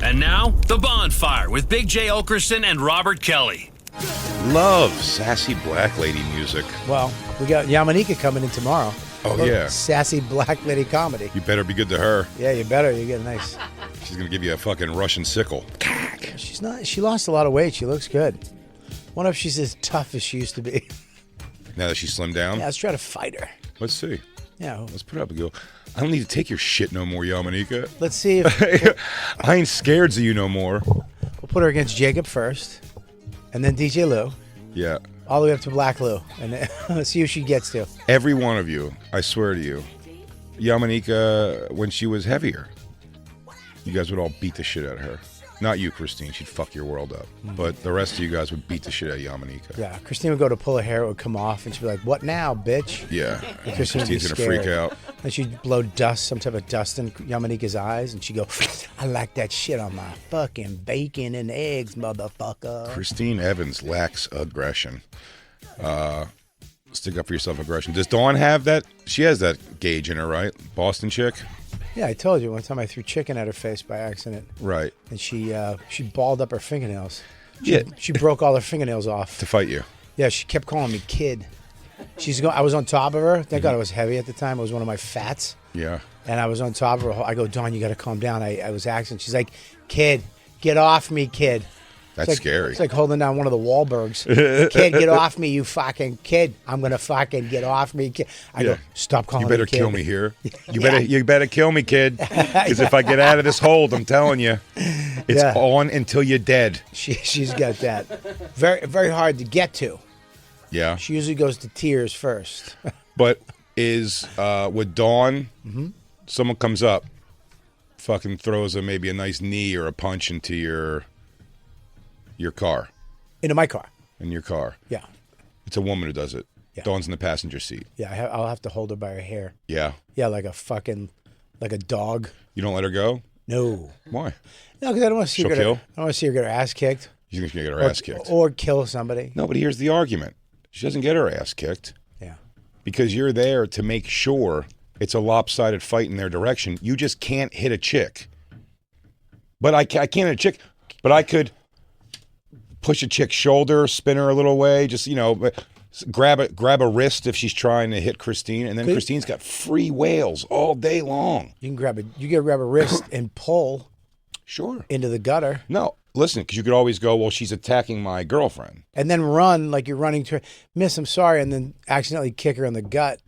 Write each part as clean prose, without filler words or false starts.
And now, The Bonfire with Big J. Okerson and Robert Kelly. Love sassy black lady music. Well, we got Yamanika coming in tomorrow. Oh, Look, yeah. Sassy black lady comedy. You better be good to her. Yeah, you better. You get nice. She's going to give you a fucking Russian sickle. She's not. She lost a lot of weight. She looks good. Wonder if she's as tough as she used to be. Now that she's slimmed down? Yeah, let's try to fight her. Let's see. Yeah. Let's put up a go. I don't need to take your shit no more, Yamanika. Let's see if I ain't scared of you no more. we'll put her against Jacob first, and then DJ Lou, Yeah. all the way up to Black Lou, and then let's see who she gets to. Every one of you, I swear to you, Yamanika, when she was heavier, you guys would all beat the shit out of her. Not you, Christine. She'd fuck your world up. But the rest of you guys would beat the shit out of Yamanika. Yeah, Christine would go to pull her hair, it would come off, and she'd be like, "What now, bitch?" Yeah. And Christine would be Christine's going to freak scared. out. And she'd blow dust, some type of dust in Yamanika's eyes, and she'd go, "I like that shit on my fucking bacon and eggs, motherfucker." Christine Evans lacks aggression. Stick up for yourself aggression. Does Dawn have that? She has that gauge in her, right? Boston chick? Yeah, I told you one time I threw chicken at her face by accident, Right. and she balled up her fingernails. Yeah. She broke all her fingernails off. To fight you. Yeah, she kept calling me kid. I was on top of her. Thank God I was heavy at the time. It was one of my fats. Yeah. And I was on top of her. I go, "Dawn, you got to calm down." I was acting. She's like, "Kid, get off me, kid." That's scary. It's like holding down one of the Wahlbergs. "Kid, get off me, you fucking kid. I'm going to fucking get off me, kid." I go, "Stop calling You better me kid." kill me here. You better kill me, kid. Because if I get out of this hold, I'm telling you, it's Yeah. on until you're dead. She's got that. Very, very hard to get to. Yeah. She usually goes to tears first. But with Dawn, someone comes up, fucking throws maybe a nice knee or a punch into your car. Into my car. In your car. Yeah. It's a woman who does it. Yeah. Dawn's in the passenger seat. Yeah, I'll have to hold her by her hair. Yeah. Yeah, like a dog. You don't let her go? No. Why? No, because I don't want to see She'll her kill? I don't want to see her get her ass kicked. You think she's going to get her ass kicked? Or kill somebody. No, but here's the argument. She doesn't get her ass kicked Yeah. because you're there to make sure it's a lopsided fight in their direction. You just can't hit a chick. But I can't hit a chick, but I could push a chick's shoulder, spin her a little way, just, grab a wrist if she's trying to hit Christine, and then Christine's got free whales all day long. You can grab a wrist and pull Sure. into the gutter. No, listen, because you could always go, well, she's attacking my girlfriend. And then run like you're running to her. "Miss, I'm sorry," and then accidentally kick her in the gut.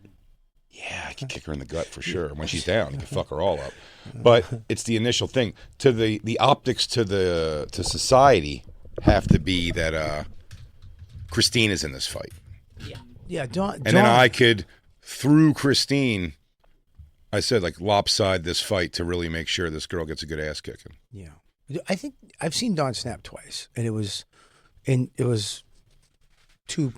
Yeah, I could kick her in the gut for sure. When she's down, you can fuck her all up. But it's the initial thing. To the optics to society have to be that Christine is in this fight. Yeah, don't. And then I could, through Christine, I said, like, lopside this fight to really make sure this girl gets a good ass kicking. Yeah, I think I've seen Dawn snap twice, and it was two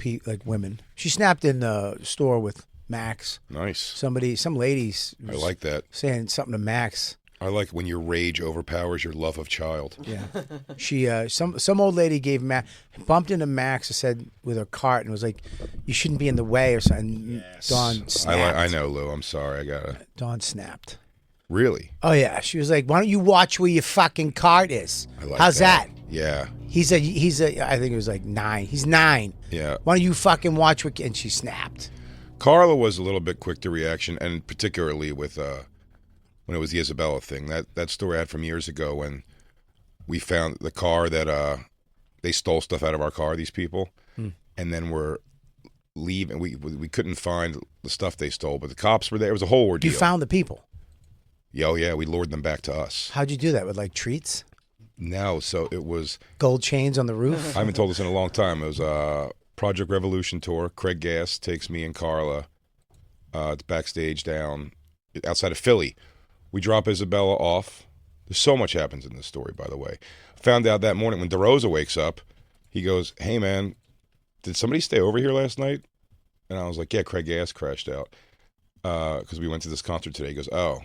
women. She snapped in the store with Max. Nice. Some ladies. I like that. Saying something to Max. I like when your rage overpowers your love of child. Yeah, she some old lady bumped into Max and said with her cart and was like, "You shouldn't be in the way" or something. Yes. Dawn snapped. I know, Lou. I'm sorry. I gotta. Dawn snapped. Really? Oh yeah, she was like, "Why don't you watch where your fucking cart is?" I like How's that? Yeah. He's a I think it was like 9. He's 9. Yeah. Why don't you fucking watch what? And she snapped. Carla was a little bit quick to reaction, and particularly with when it was the Isabella thing. That story I had from years ago when we found the car that they stole stuff out of our car, these people, and then we're leaving. We couldn't find the stuff they stole, but the cops were there. It was a whole ordeal. You found the people? Yeah, we lured them back to us. How'd you do that? With like treats? No, so it was... Gold chains on the roof? I haven't told this in a long time. It was Project Revolution tour. Craig Gass takes me and Carla backstage down outside of Philly. We drop Isabella off. There's so much happens in this story, by the way. Found out that morning when DeRosa wakes up, he goes, "Hey, man, did somebody stay over here last night?" And I was like, "Yeah, Craig Gass crashed out because we went to this concert today." He goes, "Oh,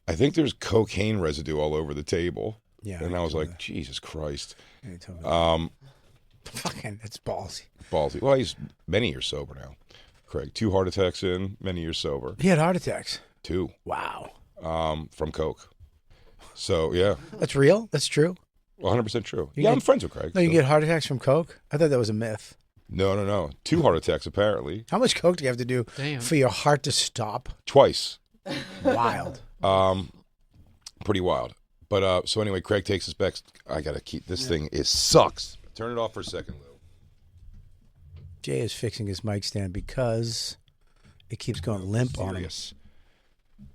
I think there's cocaine residue all over the table." Yeah. And I was like, Jesus Christ. Fucking, it's ballsy. Ballsy. Well, he's many years sober now. Craig, 2 heart attacks in, many years sober. He had heart attacks. 2. Wow. From coke. So yeah, That's real? That's true? 100% true. You Yeah, get- I'm friends with Craig. No, you so- get heart attacks from coke? I thought that was a myth. No. 2 heart attacks apparently. How much coke do you have to do Damn. for your heart to stop? Twice. Wild. Pretty wild. But so anyway, Craig takes us back. I gotta keep this thing. It sucks. Turn it off for a second, Lou. Jay is fixing his mic stand because it keeps going limp on him. Serious.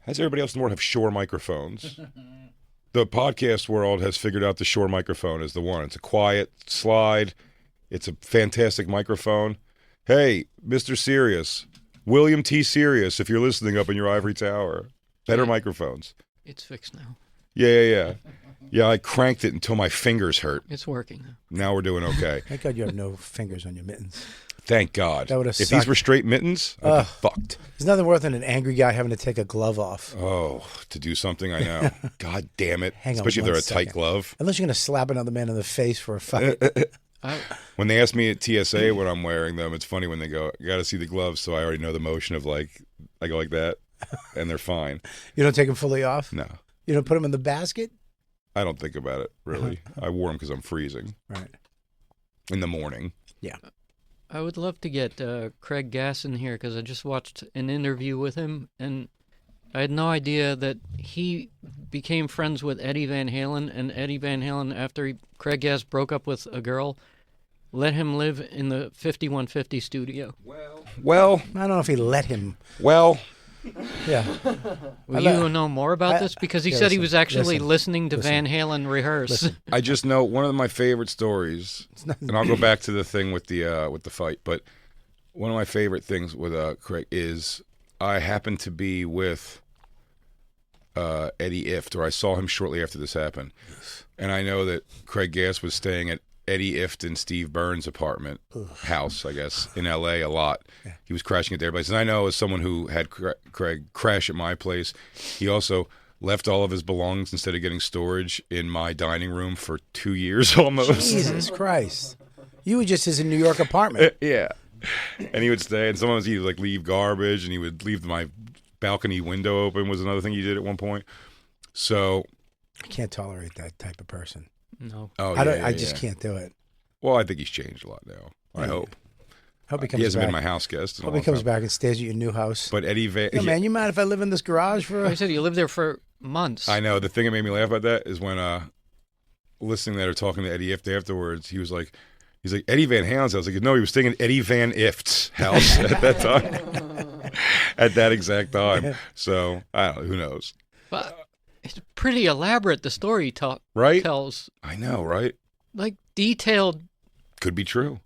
Has everybody else in the world have Shure microphones? The podcast world has figured out the Shure microphone is the one. It's a quiet slide. It's a fantastic microphone. Hey, Mr. Sirius, William T. Sirius, if you're listening up in your ivory tower, better microphones. It's fixed now. Yeah. Yeah, I cranked it until my fingers hurt. It's working now. Now we're doing okay. Thank God you have no fingers on your mittens. Thank God. That would've if these sucked. were straight mittens, I'd be fucked. There's nothing worse than an angry guy having to take a glove off. Oh, to do something, I know. God damn it. Hang on Especially if they're one a tight second. glove. Unless you're going to slap another man in the face for a fight. When they ask me at TSA when I'm wearing them, it's funny when they go, you got to see the gloves, so I already know the motion of like, I go like that, and they're fine. You don't take them fully off? No, You don't put them in the basket? I don't think about it, really. I wore them because I'm freezing Right. in the morning. Yeah. I would love to get Craig Gass in here because I just watched an interview with him, and I had no idea that he became friends with Eddie Van Halen, and Eddie Van Halen, after Craig Gass broke up with a girl, let him live in the 5150 studio. Well, I don't know if he let him. Yeah. Will you know more about this? Because he said he was actually listening to Van Halen rehearse. I just know one of my favorite stories, and I'll go back to the thing with the fight, but one of my favorite things with Craig is I happened to be with Eddie Ift, or I saw him shortly after this happened. And I know that Craig Gass was staying at Eddie Ift and Steve Burns' apartment house, I guess, in L.A. a lot. Yeah. He was crashing at their place. And I know as someone who had Craig crash at my place, he also left all of his belongings instead of getting storage in my dining room for 2 years almost. Jesus Christ. You were just his New York apartment. Yeah. And he would stay, and sometimes he would like leave garbage, and he would leave my balcony window open was another thing he did at one point. So I can't tolerate that type of person. No. oh, I just can't do it. Well, I think he's changed a lot now. I hope. Hope he comes He hasn't back. been my house guest in a Hope long he comes time. back and stays at your new house. But Eddie Van... Yo, man, you mind if I live in this garage for I said you lived there for months. I know. The thing that made me laugh about that is when listening to that or talking to Eddie Ift afterwards, he's like, Eddie Van Halen's house. Like, no, he was staying at Eddie Van Ift's house at that time. At that exact time. So, I don't know. Who knows? But it's pretty elaborate, the story he Right? tells. I know, right? Like, detailed. Could be true.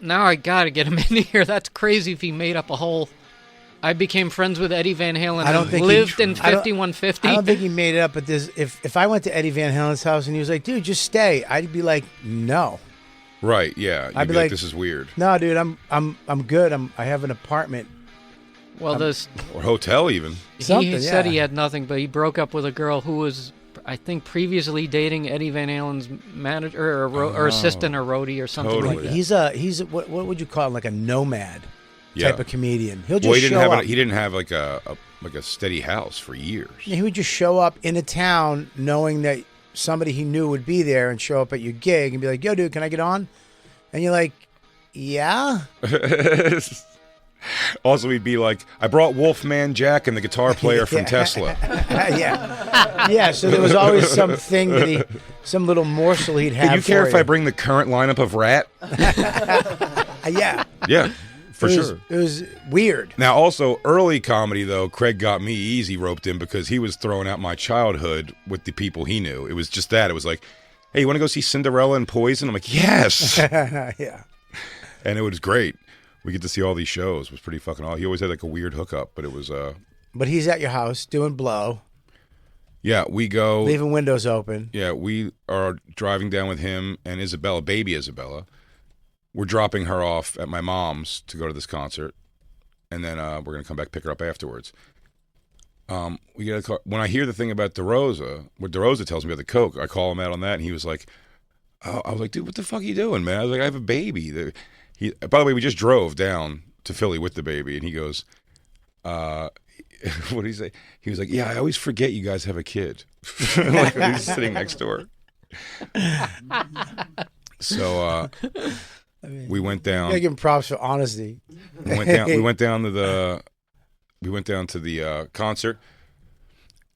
Now I gotta get him in here. That's crazy if he made up a whole... I became friends with Eddie Van Halen I don't and think he- lived in I don't- 5150. I don't think he made it up, but if I went to Eddie Van Halen's house and he was like, dude, just stay, I'd be like, no. Right, yeah. You'd I'd be be like, like- this is weird. No, dude, I'm good. I have an apartment. Well, Or hotel, even. he Something, said yeah. he had nothing, but he broke up with a girl who was, I think, previously dating Eddie Van Halen's manager or assistant or roadie or something Totally. like that. He's what would you call him? Like a nomad Yeah. type of comedian. He'll just Well, he didn't show have up. he didn't have like a steady house for years. He would just show up in a town knowing that somebody he knew would be there and show up at your gig and be like, yo, dude, can I get on? And you're like, yeah? Also, he'd be like, I brought Wolfman Jack and the guitar player from Tesla. Yeah. Yeah, so there was always something that some little morsel he'd have Do you care for if I bring the current lineup of Rat? Yeah. Yeah, for sure. It was weird. Now, also, early comedy, though, Craig got me easy roped in because he was throwing out my childhood with the people he knew. It was just that. It was like, hey, you want to go see Cinderella and Poison? I'm like, yes. Yeah. And it was great. We get to see all these shows. It was pretty fucking awesome. He always had like a weird hookup, but it was, But he's at your house doing blow, yeah, we go. leaving windows open. Yeah, we are driving down with him and Isabella, baby Isabella. We're dropping her off at my mom's to go to this concert, and then we're gonna come back pick her up afterwards. We get a car. When I hear the thing about DeRosa, what DeRosa tells me about the coke, I call him out on that, and he was like, "Oh," I was like, "Dude, what the fuck are you doing, man?" I was like, "I have a baby." By the way, we just drove down to Philly with the baby, and he goes, what did he say? He was like, yeah, I always forget you guys have a kid. Like he's sitting next door. So we went down. I give him props for honesty. We went down to the concert,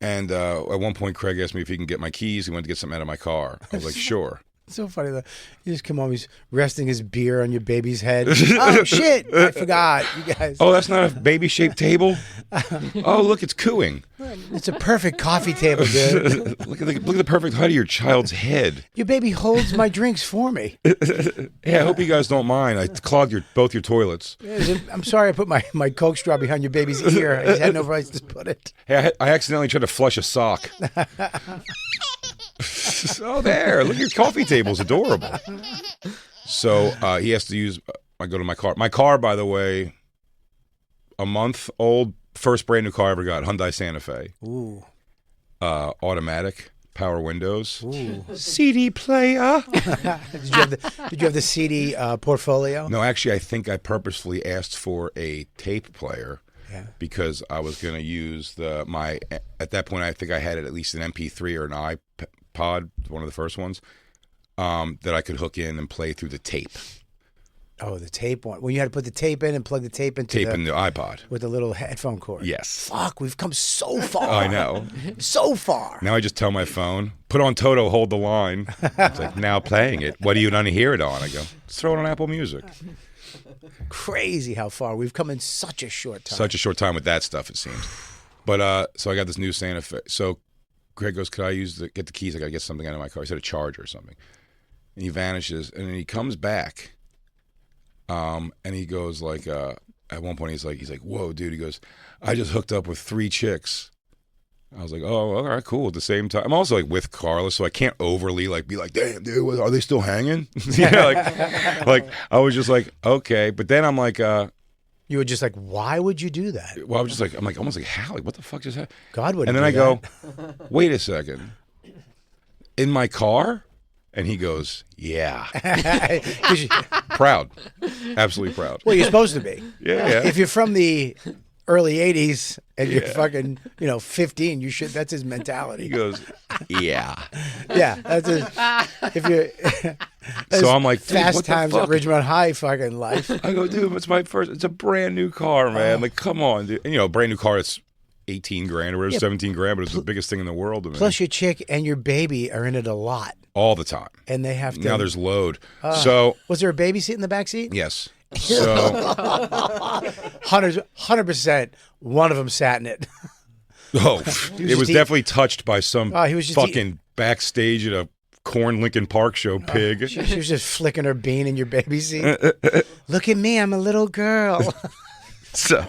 and at one point Craig asked me if he can get my keys. He wanted to get something out of my car. I was like, sure. It's so funny though. You just come home, he's resting his beer on your baby's head. Oh shit! I forgot, you guys. Oh, that's not a baby-shaped table. Oh, look, it's cooing. It's a perfect coffee table, dude. look at the perfect height of your child's head. Your baby holds my drinks for me. Yeah, I hope you guys don't mind. I clogged both your toilets. I'm sorry I put my Coke straw behind your baby's ear. I just had no place to put it. Hey, I accidentally tried to flush a sock. Oh, there. Look, your coffee table's adorable. So he has to use, I go to my car. My car, by the way, a month old, first brand new car I ever got, Hyundai Santa Fe. Ooh. Automatic, power windows. Ooh. CD player. Did you have the CD portfolio? No, actually, I think I purposefully asked for a tape player. Yeah. Because I was going to use at that point I think I had at least an MP3 or an iPod, one of the first ones, that I could hook in and play through the tape. Oh, the tape one. Well, you had to put the tape in and plug the tape into in the iPod. with the little headphone cord. Yes. Fuck, we've come so far. I know. So far. Now I just tell my phone, put on Toto, hold the line. It's like, now playing it. What do you want to hear it on? I go, let's throw it on Apple Music. Crazy how far we've come in such a short time. Such a short time with that stuff, it seems. But so I got this new Santa Fe. So Greg goes, could I get the keys? I got to get something out of my car. He said a charger or something. And he vanishes, and then he comes back. And he goes like, at one point he's like, whoa, dude. He goes, I just hooked up with 3 chicks. I was like, oh, all right, cool. At the same time, I'm also like with Carla, so I can't overly like be like, damn, dude, are they still hanging? like I was just like, okay. But then I'm like, you were just like, why would you do that? well, I was just like, I'm like almost like, how? Like, what the fuck just happened? God would. And then I go, wait a second, in my car? And he goes, yeah. Proud, absolutely proud. Well, you're supposed to be. Yeah. If you're from the early 80s and you're fucking, 15, you should, that's his mentality. He goes, yeah. Yeah, that's his, if you're, that's So I'm like, dude, Fast what the Times fuck? at Ridgemont High fucking life. I go, dude, it's a brand new car, man. Like, come on, dude. And, a brand new car, it's 18 grand or whatever, 17 grand, but it's the biggest thing in the world to me. Plus your chick and your baby are in it a lot. All the time. And they have to. Now there's load. So. Was there a baby seat in the back seat? Yes. So. 100%. One of them sat in it. Oh, it was definitely touched by some he was just fucking backstage at a Corn Lincoln Park show pig. She was just flicking her bean in your baby seat. Look at me, I'm a little girl. So.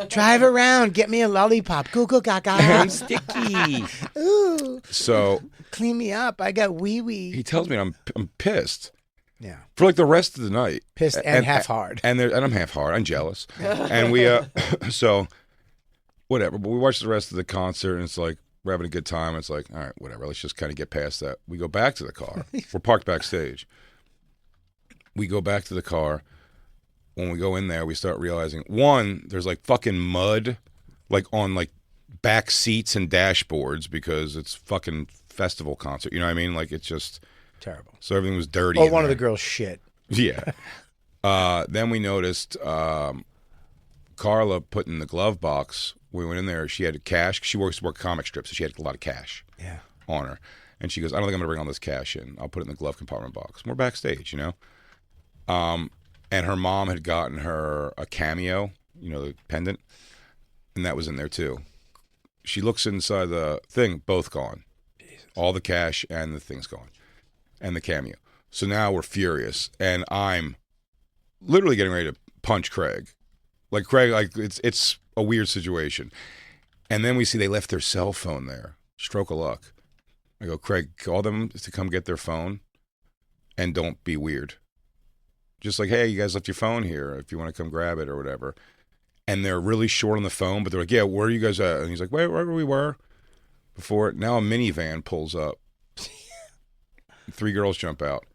Drive around, get me a lollipop. Goo goo gaga. I'm sticky. Ooh. So. Clean me up. I got wee wee. He tells me I'm pissed. Yeah. For like the rest of the night. Pissed and half hard. And I'm half hard. I'm jealous. And we, so, whatever. But we watched the rest of the concert, and it's like, we're having a good time. It's like, all right, whatever. Let's just kind of get past that. We go back to the car. We're parked backstage. We go back to the car. When we go in there, we start realizing, one, there's like fucking mud, like on like back seats and dashboards because it's fucking festival concert. You know what I mean? Like, it's just terrible. So everything was dirty. Oh, one of the girls shit. Yeah. Then we noticed Carla put in the glove box. We went in there. She had cash. She works comic strips, so she had a lot of cash on her. And she goes, I don't think I'm going to bring all this cash in. I'll put it in the glove compartment box. We're backstage, And her mom had gotten her a cameo, the pendant, and that was in there too. She looks inside the thing, both gone. Jesus. All the cash and the thing's gone. And the cameo. So now we're furious, and I'm literally getting ready to punch Craig. Like Craig, it's a weird situation. And then we see they left their cell phone there. Stroke of luck. I go, Craig, call them to come get their phone, and don't be weird. Just like, hey, you guys left your phone here if you want to come grab it or whatever. And they're really short on the phone, but they're like, yeah, where are you guys at? And he's like, wait, wherever we were before. Now a minivan pulls up. 3 girls jump out.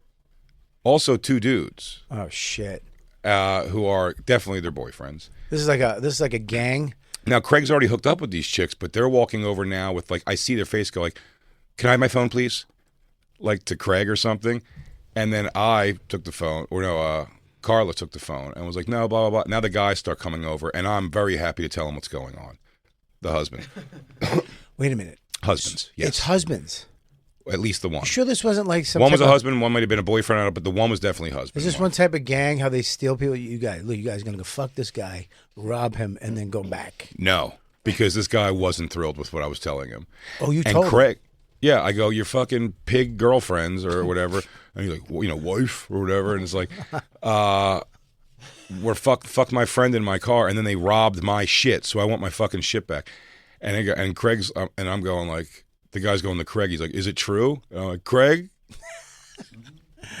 Also 2 dudes. Oh shit. Who are definitely their boyfriends. This is like a gang. Now, Craig's already hooked up with these chicks, but they're walking over now with, like, I see their face go like, can I have my phone, please? Like, to Craig or something. And then I took the phone, or no, Carla took the phone and was like, no, blah, blah, blah. Now the guys start coming over, and I'm very happy to tell them what's going on. The husband. Wait a minute. Husbands, yes. It's husbands. At least the one. You sure this wasn't like some One was type a of- husband, one might have been a boyfriend, I don't know, but the one was definitely husband. Is this one type of gang, how they steal people? You guys are going to go fuck this guy, rob him, and then go back. No, because this guy wasn't thrilled with what I was telling him. Oh, you and told Craig, yeah, I go, your fucking pig girlfriends or whatever. And he's like, well, you know, wife or whatever. And it's like, we're fucked my friend in my car, and then they robbed my shit, so I want my fucking shit back. And Craig's, and I'm going like, the guy's going to Craig. He's like, is it true? And I'm like, Craig,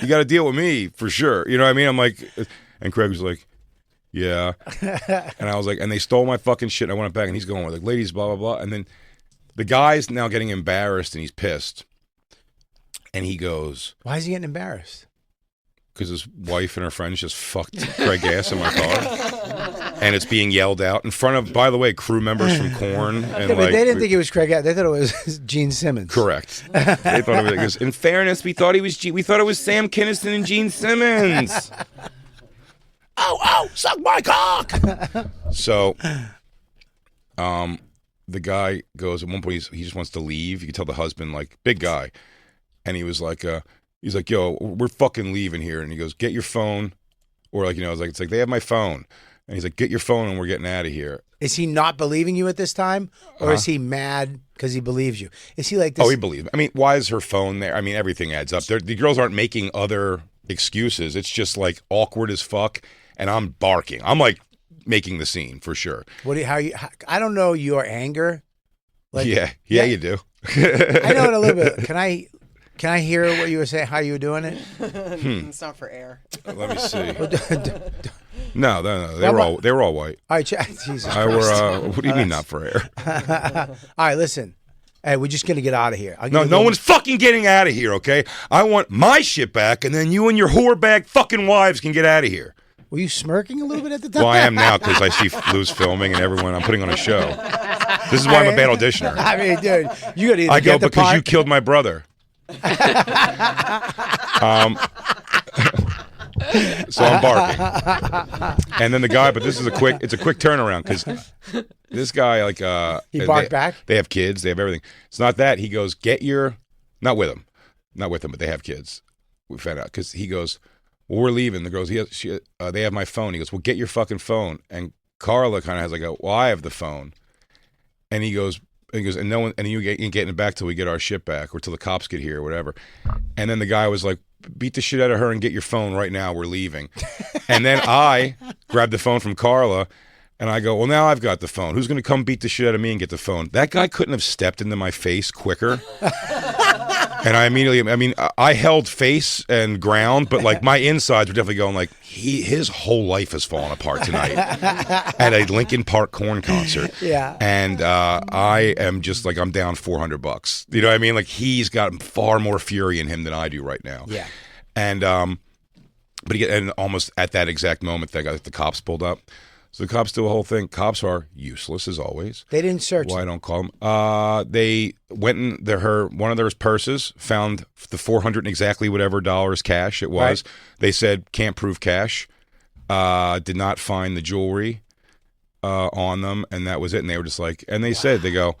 you got to deal with me for sure. You know what I mean? I'm like, and Craig was like, yeah. And I was like, and they stole my fucking shit. And I went back, and he's going like, ladies, blah, blah, blah. And then the guy's now getting embarrassed, and he's pissed. And he goes, why is he getting embarrassed? because his wife and her friends just fucked Craig Gass in my car. And it's being yelled out in front of, by the way, crew members from Korn. And Yeah, but they didn't think it was Craig. They thought it was Gene Simmons. Correct. They thought it was. In fairness, we thought it was Sam Kinison and Gene Simmons. Oh, suck my cock. So, the guy goes at one point. He just wants to leave. You can tell the husband, like, big guy, and he was like, he's like, yo, we're fucking leaving here. And he goes, get your phone, or like, it's like they have my phone. And he's like, get your phone and we're getting out of here. Is he not believing you at this time? Or is he mad because he believes you? Is he like this? Oh, he believes. I mean, why is her phone there? I mean, everything adds up. The girls aren't making other excuses. It's just like awkward as fuck. And I'm barking. I'm like making the scene for sure. I don't know your anger. Like, yeah, you do. I know it a little bit. Can I hear what you were saying, how you were doing it? It's not for air. Let me see. No, they were all white. All right, Jesus I Christ. were. What do you mean not for air? All right, listen. Hey, we're just going to get out of here. No one's fucking getting out of here, okay? I want my shit back, and then you and your whore bag fucking wives can get out of here. Were you smirking a little bit at the time? Well, I am now because I see Lou's filming and everyone. I'm putting on a show. This is why I'm a bad auditioner. I mean, dude, you got to I go because you killed my brother. So I'm barking, and then the guy. But this is it's a quick turnaround because this guy he barked back. They have kids. They have everything. It's not that he goes not with them, but they have kids. We found out because he goes, well, we're leaving. The girls, they have my phone. He goes, well, get your fucking phone. And Carla kind of has like well, I have the phone, and he goes, and no one, and you ain't getting it back till we get our shit back or till the cops get here or whatever. And then the guy was like, beat the shit out of her and get your phone right now. We're leaving. And then I grabbed the phone from Carla and I go, well, now I've got the phone. Who's going to come beat the shit out of me and get the phone? That guy couldn't have stepped into my face quicker. And I held face and ground, but like my insides were definitely going like, his whole life has fallen apart tonight at a Linkin Park Korn concert. Yeah. And I am just like, I'm down $400. You know what I mean? Like he's got far more fury in him than I do right now. Yeah. And, and almost at that exact moment, the cops pulled up. So the cops do a whole thing. Cops are useless as always. They didn't search. Well, I don't call them. They went in one of their purses, found the 400 and exactly whatever dollars cash it was. Right. They said can't prove cash. Did not find the jewelry on them, and that was it. And they were just like, and they said they go,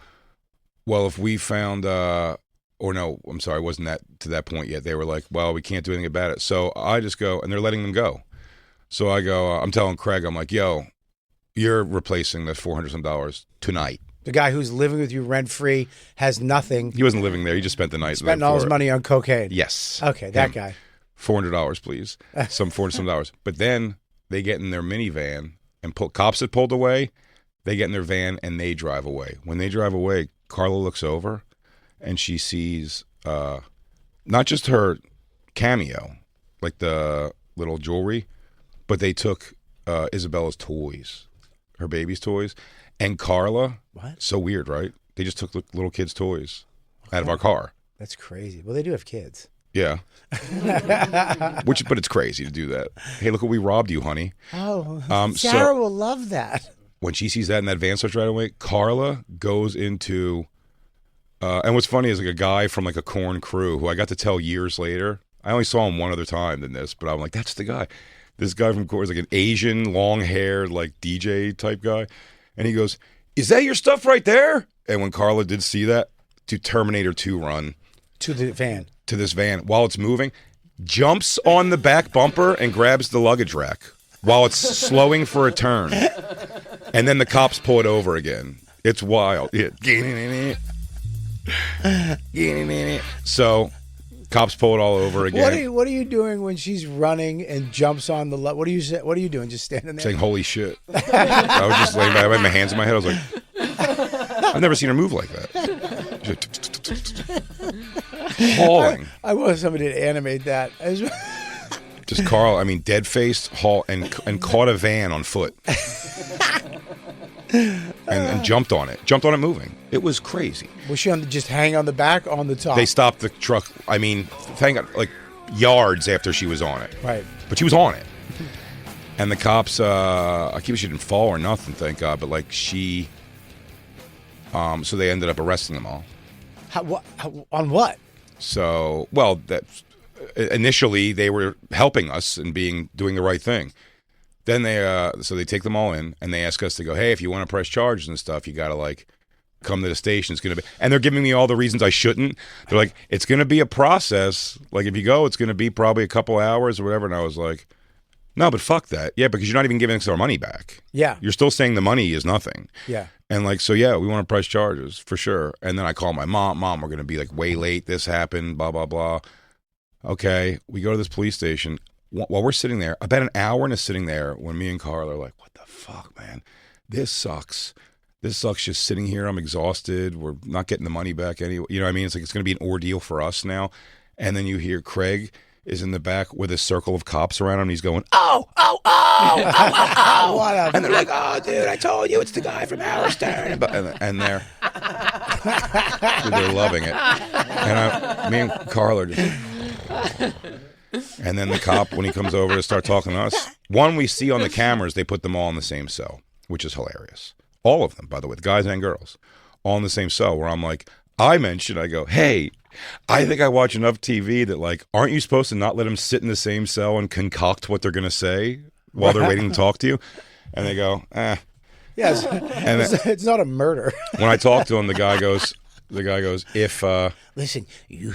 well, if we found or no, I'm sorry, it wasn't that to that point yet. They were like, well, we can't do anything about it. So I just go, and they're letting them go. So I go, I'm telling Craig, I'm like, yo. You're replacing the $400 tonight. The guy who's living with you rent-free has nothing. He wasn't living there. He just spent the night. Spent all his money on cocaine. Yes. Okay, that guy. $400, please. Some $400. But then they get in their minivan and cops had pulled away. They get in their van and they drive away. When they drive away, Carla looks over and she sees not just her cameo, like the little jewelry, but they took Isabella's toys. Her baby's toys, and Carla. What? So weird, right? They just took little kids' toys out of our car. That's crazy. Well, they do have kids. Yeah. But it's crazy to do that. Hey, look what we robbed you, honey. Oh, Sarah will love that. when she sees that and that van starts right away, Carla goes into, and what's funny is like a guy from like a Korn crew who I got to tell years later. I only saw him one other time than this, but I'm like, that's the guy. This guy from Korn is like an Asian, long-haired, like DJ type guy. And he goes, is that your stuff right there? And when Carla did see that, to Terminator 2 run. To the van. To this van while it's moving, jumps on the back bumper and grabs the luggage rack while it's slowing for a turn. And then the cops pull it over again. It's wild. So cops pull it all over again. What are you doing when she's running and jumps on the what are you doing? Just standing there saying holy shit. I was just laying back, I had my hands in my head. I was like, I've never seen her move like that. Hauling. I want somebody to animate that. Just Carl, I mean, dead-faced, and caught a van on foot. and jumped on it moving. It was crazy. Was she just hang on the back or on the top? They stopped the truck, I mean, thank God, like yards after she was on it. Right. But she was on it. And the cops, I keep she didn't fall or nothing, thank God, but like she, so they ended up arresting them all. On what? So, well, that initially they were helping us and doing the right thing. Then so they take them all in and they ask us to go, hey, if you want to press charges and stuff, you got to like come to the station. It's going to be, and they're giving me all the reasons I shouldn't. They're like, it's going to be a process. Like if you go, it's going to be probably a couple hours or whatever. And I was like, no, but fuck that. Yeah, because you're not even giving us our money back. Yeah. You're still saying the money is nothing. Yeah. And like, so yeah, we want to press charges for sure. And then I call my mom. Mom, we're going to be like way late. This happened, blah, blah, blah. Okay. We go to this police station. While we're sitting there, about an hour into sitting there, when me and Carl are like, what the fuck, man? This sucks. This sucks just sitting here. I'm exhausted. We're not getting the money back anyway. You know what I mean? It's like it's going to be an ordeal for us now. And then you hear Craig is in the back with a circle of cops around him. And he's going, oh, oh, oh, oh, oh, oh. And they're like, oh, dude, I told you it's the guy from Alistair. And they're loving it. And me and Carl are just... And then the cop, when he comes over to start talking to us, one we see on the cameras, they put them all in the same cell, which is hilarious. All of them, by the way, the guys and girls, all in the same cell, where I'm like, I go, hey, I think I watch enough TV that, like, aren't you supposed to not let them sit in the same cell and concoct what they're going to say while they're waiting to talk to you? And they go, eh. Yes, and it's not a murder. When I talk to him, the guy goes, if... Listen, you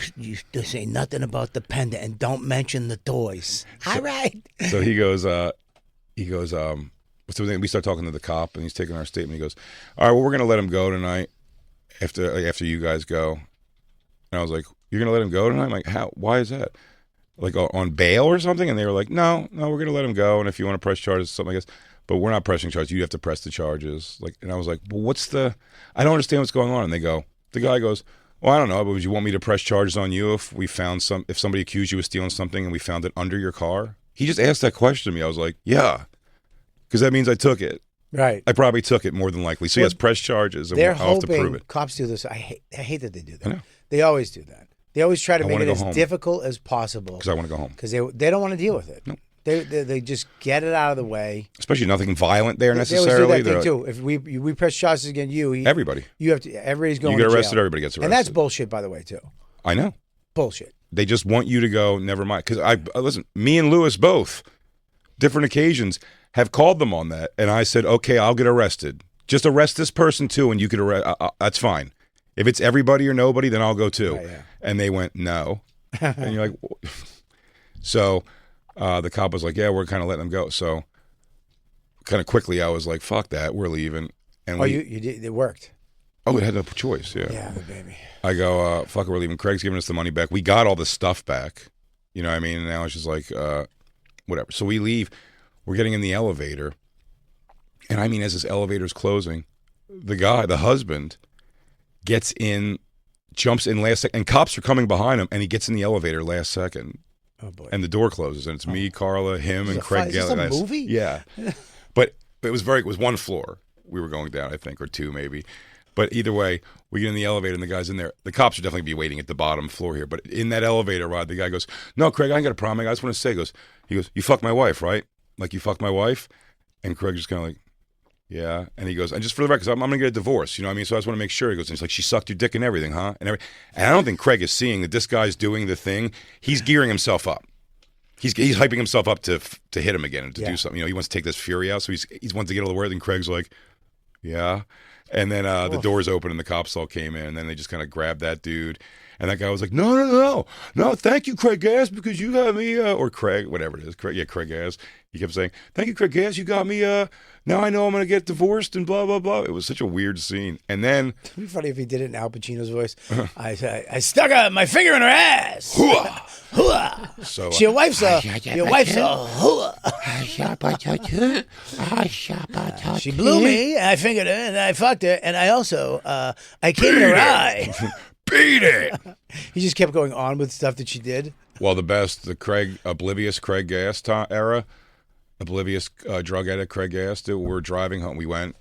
say nothing about the pendant and don't mention the toys. All right. So he goes, so we start talking to the cop, and he's taking our statement. He goes, all right, well, we're going to let him go tonight after you guys go. And I was like, you're going to let him go tonight? I'm like, how? Why is that? Like on bail or something? And they were like, no, we're going to let him go. And if you want to press charges, something like this. But we're not pressing charges. You have to press the charges. Like, and I was like, well, I don't understand what's going on. And the guy goes, well, I don't know, but would you want me to press charges on you if somebody accused you of stealing something and we found it under your car? He just asked that question to me. I was like, yeah, because that means I took it. Right. I probably took it more than likely. So yes, press charges. And they're I'll have to prove hoping it. cops do this. I hate that they do that. I know. They always do that. They always try to make it as home. difficult as possible. Because I want to go home. Because they don't want to deal with it. No. They just get it out of the way. Especially nothing violent there necessarily. They always do that thing too. If we press charges against you, everybody. Everybody's going. You get to arrested. jail. Everybody gets arrested. And that's bullshit, by the way, too. I know. Bullshit. They just want you to go. Never mind. Because listen. Me and Lewis both, different occasions, have called them on that, and I said, okay, I'll get arrested. Just arrest this person too, and you could arrest. That's fine. If it's everybody or nobody, then I'll go too. Right, yeah. And they went no, and you're like, so. The cop was like, yeah, we're kind of letting them go. So kind of quickly, I was like, fuck that, we're leaving. And you did, it worked. Oh, we had no choice, yeah. Yeah, the baby. I go, fuck it, we're leaving. Craig's giving us the money back. We got all the stuff back. You know what I mean? And now it's just like, whatever. So we leave. We're getting in the elevator. And I mean, as this elevator's closing, the husband, gets in, jumps in last second. And cops are coming behind him. And he gets in the elevator last second. Oh boy! And the door closes, and it's me, Carla, him, and Craig. Is this a movie? Yeah, but it was one floor. We were going down, I think, or two maybe. But either way, we get in the elevator, and the guy's in there. The cops would definitely be waiting at the bottom floor here. But in that elevator ride, the guy goes, "No, Craig, I ain't got a problem. I just want to say," he goes, "You fucked my wife, right? Like you fucked my wife?" And Craig just kind of like, Yeah. And he goes, and just for the record, 'cause I'm going to get a divorce. You know what I mean? So I just want to make sure. He goes, and he's like, she sucked your dick and everything, huh? And I don't think Craig is seeing that this guy's doing the thing. He's gearing himself up. He's hyping himself up to hit him again and to do something. You know, he wants to take this fury out. So he's wants to get all the word. And Craig's like, yeah. And then the doors open and the cops all came in. And then they just kind of grabbed that dude. And that guy was like, no, thank you, Craig Gass, because you got me, or Craig, whatever it is. Craig Gass. He kept saying, thank you, Craig Gass, you got me, now I know I'm going to get divorced and blah, blah, blah. It was such a weird scene. And then... It'd be funny if he did it in Al Pacino's voice. I stuck my finger in her ass. Hooah. So, Your wife's a hooah. She blew me, and I fingered her, and I fucked her, and I also, I came in her eye. Beat it! He just kept going on with stuff that she did. Well, the oblivious Craig Gass era, oblivious drug addict Craig Gass, we were driving home. We went,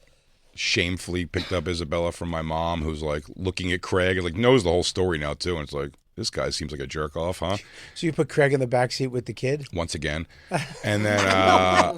shamefully picked up Isabella from my mom, who's like looking at Craig and like knows the whole story now too. And it's like, this guy seems like a jerk off, huh? So you put Craig in the back seat with the kid? Once again. And then...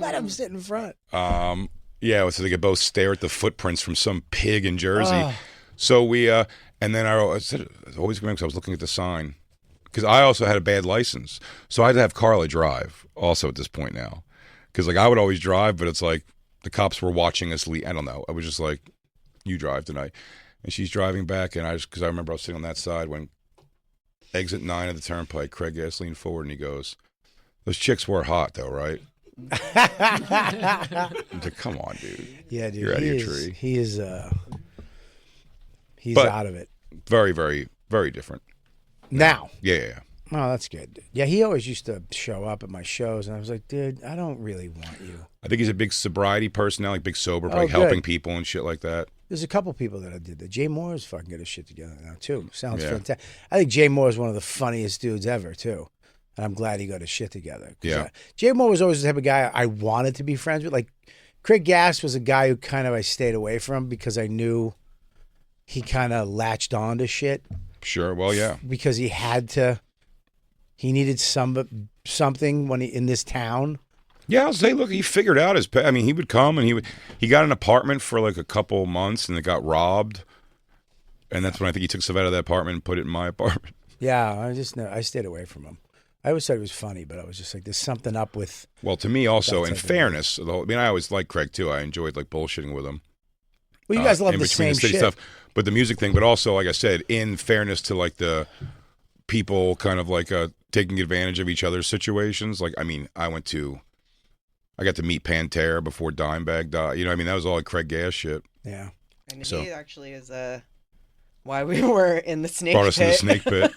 let him sit in front. Yeah, so they could both stare at the footprints from some pig in Jersey. So we... and then I said, I always remember because I was looking at the sign. Because I also had a bad license. So I had to have Carla drive also at this point now. Because like I would always drive, but it's like the cops were watching us leave. I don't know. I was just like, you drive tonight. And she's driving back. And because I remember I was sitting on that side when exit 9 of the turnpike, Craig Gass leaned forward and he goes, those chicks were hot though, right? I'm like, come on, dude. Yeah, dude. You're out of your tree. He is, he's out of it. Very, very, very different. Now. Yeah. Oh, that's good. Yeah, he always used to show up at my shows, and I was like, dude, I don't really want you. I think he's a big sobriety personality, big sober, like good. helping people and shit like that. There's a couple people that I did that. Jay Moore's fucking got his shit together now, too. Sounds fantastic. I think Jay Moore is one of the funniest dudes ever, too. And I'm glad he got his shit together. Yeah. Jay Moore was always the type of guy I wanted to be friends with. Like, Craig Gass was a guy who kind of I stayed away from because I knew he kind of latched on to shit. Sure. Well, yeah. Because he had to. He needed something when in this town. Yeah, I'll say, look, he figured out his. I mean, he would come and he got an apartment for like a couple months and it got robbed, and that's when I think he took stuff out of that apartment and put it in my apartment. Yeah, I stayed away from him. I always thought he was funny, but I was just like, there's something up with. Well, to me also, in fairness, I mean, I always liked Craig too. I enjoyed like bullshitting with him. Well, you guys love in the between same city shit. stuff, but the music thing. But also, like I said, in fairness to like the people, kind of like taking advantage of each other's situations. Like, I mean, I got to meet Pantera before Dimebag died. You know, I mean, that was all like Craig Gass shit. Yeah. And he actually is why we were in the snake Brought us pit. in the snake pit.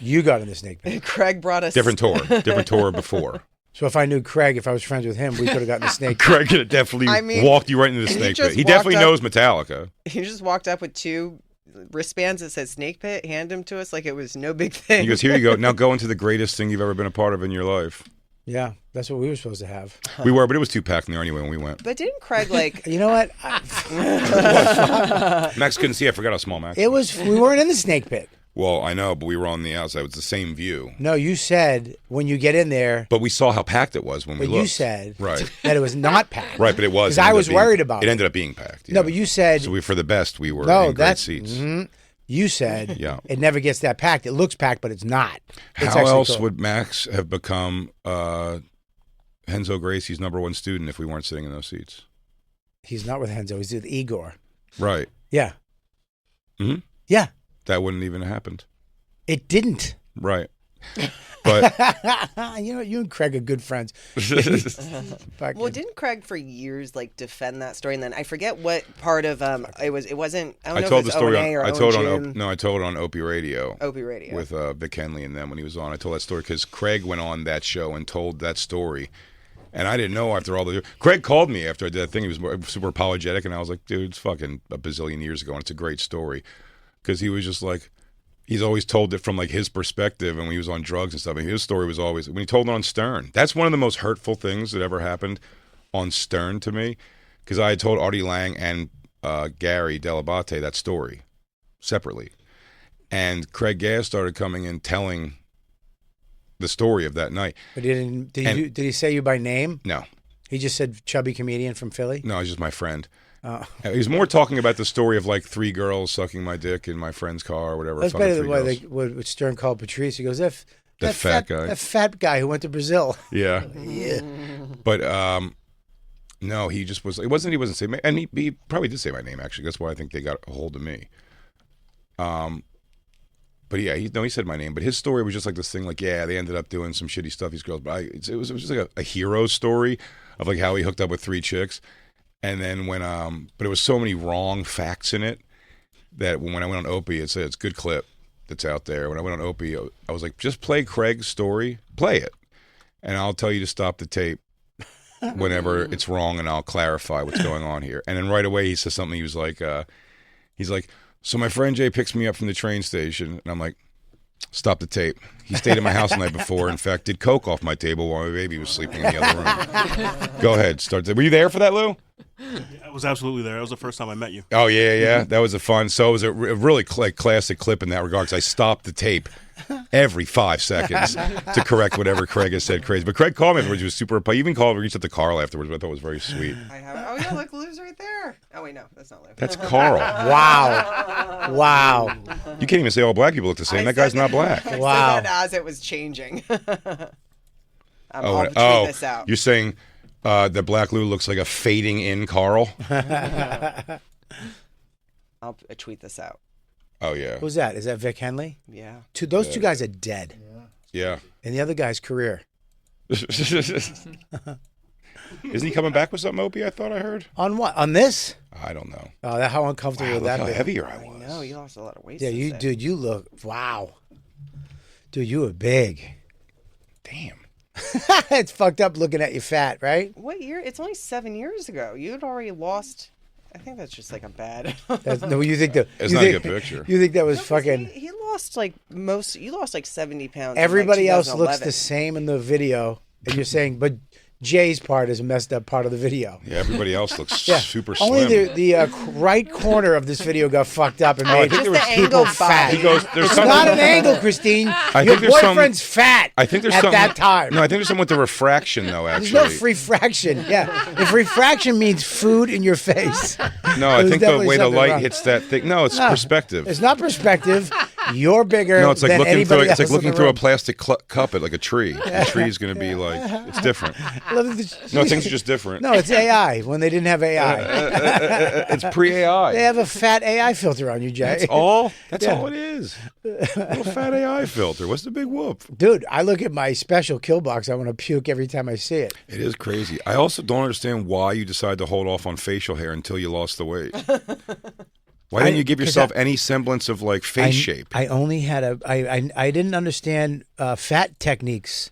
You got in the snake pit. Craig brought us Different tour before. So if I knew Craig, if I was friends with him, we could have gotten the snake pit. Craig could have definitely walked you right into the snake pit. He definitely knows Metallica. He just walked up with 2 wristbands that said snake pit, handed them to us like it was no big thing. He goes, here you go. Now go into the greatest thing you've ever been a part of in your life. Yeah, that's what we were supposed to have. We were, but it was too packed in there anyway when we went. But didn't Craig like... You know what? Max couldn't see. I forgot how small Max was. We weren't in the snake pit. Well, I know, but we were on the outside. It was the same view. No, you said when you get in there. But we saw how packed it was when we looked. You said right. that it was not packed. Right, but it was. Because I was worried about it. It ended up being packed. No, but you said. So for the best, we were in great seats. Mm-hmm. You said it never gets that packed. It looks packed, but it's not. How else would Max have become Henzo Gracie's #1 student if we weren't sitting in those seats? He's not with Henzo. He's with Igor. Right. Yeah. Mm-hmm. Yeah. That wouldn't even have happened. It didn't. Right. But you know, you and Craig are good friends. Well, didn't Craig for years like defend that story? And then I forget what part of it was. It wasn't. I don't know told if it was the story O&A or I told O&June. I told it on Opie Radio. Opie Radio with Vic Henley and them when he was on. I told that story because Craig went on that show and told that story. And I didn't know after all the... Craig called me after I did that thing. He was super apologetic. And I was like, dude, it's fucking a bazillion years ago. And it's a great story. Because he was just like... He's always told it from like his perspective. And when he was on drugs and stuff. And his story was always... When he told it on Stern. That's one of the most hurtful things that ever happened on Stern to me. Because I had told Artie Lang and Gary Delabate that story separately. And Craig Gass started coming in telling... the story of that night. But did he say you by name? No. He just said chubby comedian from Philly? No, he's just my friend. He was more talking about the story of like 3 girls sucking my dick in my friend's car or whatever. That's better than what Stern called Patrice. He goes, that fat guy. That fat guy who went to Brazil. Yeah. Yeah. But no, he just was. He wasn't saying, and he probably did say my name actually. That's why I think they got a hold of me. But yeah, he said my name. But his story was just like this thing, like they ended up doing some shitty stuff. These girls, but it was just like a hero story of like how he hooked up with 3 chicks, and then but it was so many wrong facts in it that when I went on Opie, it's a good clip that's out there. When I went on Opie, I was like, just play Craig's story, play it, and I'll tell you to stop the tape whenever it's wrong, and I'll clarify what's going on here. And then right away he says something. He was like, so my friend Jay picks me up from the train station, and I'm like, stop the tape. He stayed at my house the night before. In fact, did coke off my table while my baby was sleeping in the other room. Go ahead, start. Were you there for that, Lou? I was absolutely there. That was the first time I met you. Oh, yeah. That was a fun. So it was a really classic clip in that regard, because I stopped the tape every 5 seconds to correct whatever Craig has said crazy. But Craig called me afterwards. He was super. He even called, reached out to Carl afterwards, but I thought it was very sweet. Oh, yeah, look, Lou's right there. Oh, wait, no, that's not Lou. That's Carl. Wow. You can't even say all black people look the same. That guy's not black. I Wow. said that as it was changing. I'll tweet this out. You're saying that Black Lou looks like a fading in Carl? I'll tweet this out. Oh, yeah. Who's that? Is that Vic Henley? Yeah. Those 2 guys are dead. Yeah. And the other guy's career. Isn't he coming back with something, Opie? I thought I heard. On what? On this? I don't know. Oh, how uncomfortable would Look that how be? heavier I was. No, you lost a lot of weight. Yeah, since then. dude, you look, wow. Dude, you were big. Damn. It's fucked up looking at you fat, right? What year? It's only 7 years ago. You had already lost. I think that's just like a bad. No, you think that? It's you not think, a good picture. You think that was No, 'cause fucking? He lost like most. You lost like 70 pounds. in, Everybody like, else looks 2011. the same in the video, and you're saying, but Jay's part is a messed up part of the video. Yeah, everybody else looks Yeah, super slim. only the right corner of this video got fucked up and made Just the people angle fat. body. He goes, there's It's something. not an angle, Christine. I Your think there's some- boyfriend's fat. I think there's at something that time. No, I think there's something with the refraction, though. There's Actually, no refraction. Yeah, if refraction means food in your face. No, I There's think the definitely way the something light wrong. hits that thing. No, it's No, perspective. It's not perspective. You're bigger. No, it's like than looking through. anybody It's like else in looking the through a room. plastic cup at like a tree. The tree's going to be like it's different. I love that No, things are just different. No, it's AI when they didn't have AI. It's pre-AI. They have a fat AI filter on you, Jay. That's all. That's Yeah. all it is. Little fat AI filter. What's the big whoop? Dude, I look at my special kill box. I want to puke every time I see it. It is crazy. I also don't understand why you decided to hold off on facial hair until you lost the weight. Why didn't you give 'cause yourself any semblance of like face shape? I only had I didn't understand fat techniques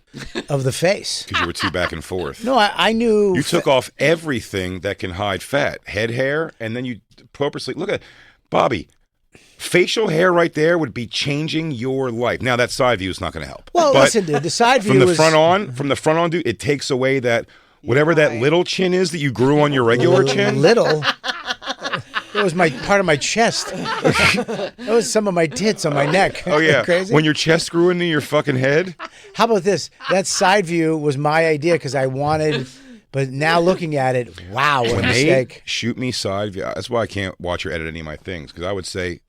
of the face. Because you were too back and forth. No, I knew. You took off everything that can hide fat, head hair, and then you purposely look at Bobby. Facial hair right there would be changing your life. Now that side view is not going to help. Well, But listen, dude. The side view from the was front on, dude, it takes away that whatever that right. little chin is that you grew on your regular chin. little. It was my part of my chest. That was some of my tits on my neck. Oh yeah, Crazy. when your chest grew into your fucking head. How about this? That side view was my idea because I wanted. But now looking at it, wow, what a When they mistake. shoot me side view, that's why I can't watch or edit any of my things, because I would say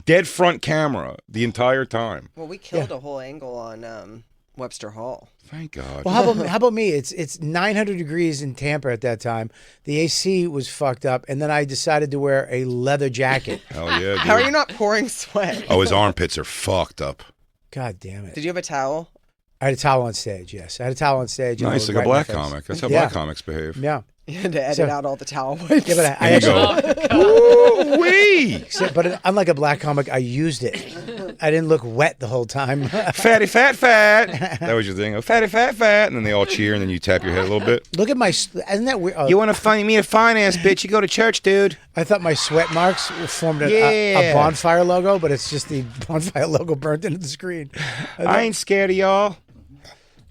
dead front camera the entire time. Well, we killed a whole angle on Webster Hall. Thank God. Well, how about me? It's 900 degrees in Tampa at that time. The AC was fucked up, and then I decided to wear a leather jacket. Hell yeah, dude. How are you not pouring sweat? Oh, his armpits are fucked up. God damn it! Did you have a towel? I had a towel on stage. Yes, I had a towel on stage. and I Nice, would like a wipe my black face. comic. That's how Yeah. black comics behave. Yeah, You had to edit So- out all the towel wipes. yeah, but I There you actually. go. Woo-wee! But unlike a black comic, I used it. I didn't look wet the whole time. Fatty, fat, fat. That was your thing. Oh, fatty, fat, fat. And then they all cheer, and then you tap your head a little bit. Look at my. Isn't that weird? want to meet a finance bitch? You go to church, dude. I thought my sweat marks formed a Yeah. bonfire logo, but it's just the bonfire logo burnt into the screen. I ain't scared of y'all.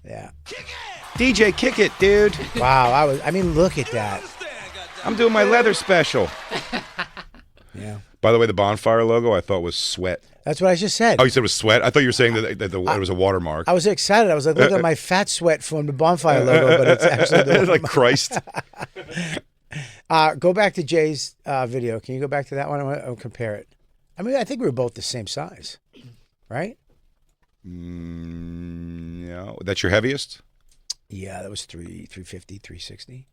Yeah. DJ, kick it, dude. Wow. I mean, look at that. I'm doing my leather special. Yeah. By the way, the bonfire logo I thought was sweat. That's what I just said. Oh, you said it was sweat? I thought you were saying that it was a watermark. I was excited. I was like, look at my fat sweat from the Bonfire logo, but it's actually the like Christ. Go back to Jay's video. Can you go back to that one? I'll compare it. I mean, I think we were both the same size, right? No. That's your heaviest? Yeah, that was 350, 360.